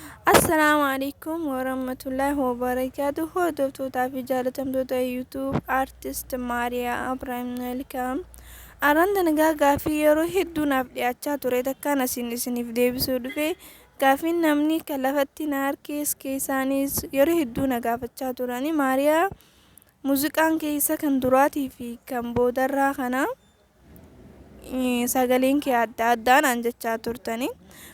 Assalamu alaikum warahmatullahi wabarakatuh. Hordoftoota fi jaalatamtoota YouTube artist Maariyaa Ibraahim Welcome. Aranda nagaa gaafii yeroo hedduu naaf dhiyaachaa ture takkaan isiniif deebisuu dhufe. Gaafiin namni kan lafatti na harkees keessaanis yeroo hedduu na gaafachaa turani. Maariyaa muuziqaan keessa kan duraatii fi kan boodarraa kana sagaleen kee adda addaan an jechaa turtani.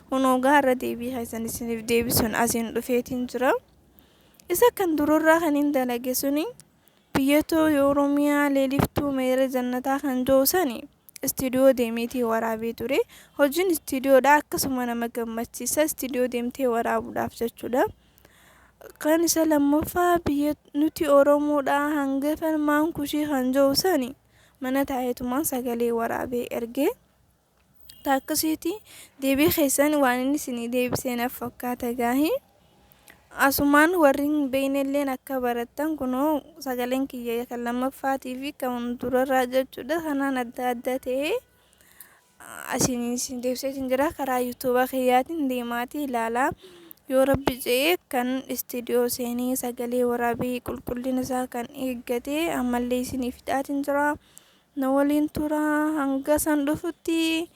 Kunoo gaarra deebii keessan isiniif deebisuun asiin dhufeetiin jira. Isa kan dururraa kan hin dalage suni biyyatoo Oromiyaa leeliftuu meera jannataa kan joosani istiidiyoo deemeetii waraabee ture. Hojiin istiidiyoodha akkasuma nama gammachiisa istiidiyoo deemtee waraabuudhaaf jechuudha. Kan isa lammaffaa biyya nuti Oromoodha hangafa maankushii kan joosani mana taa'eetumaan sagalee waraabee ergee takkasiiti deebii keessan waan inni isinii deebiseenaaf fakkaata gaahii asumaan warrin beeynelleen akka barattan kunoo sagaleen kiyya kan lammaffaatii fi kan durarraa jechuudha kanaan adda adda ta'ee isin deebiseetiin jira karaa yuutuuba kiyyaatiin deemaatii ilaalaa yoo rabbi jedhee kan istiidiyoo seenee sagalee waraabee qulqullina isaa kan eeggatee ammallee isiniif hidhaatiin jira na waliin tura hanga san dhufutti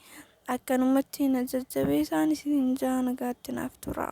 akkanumatti na jajjabeesaan isin jaa nagaatti naaf tura.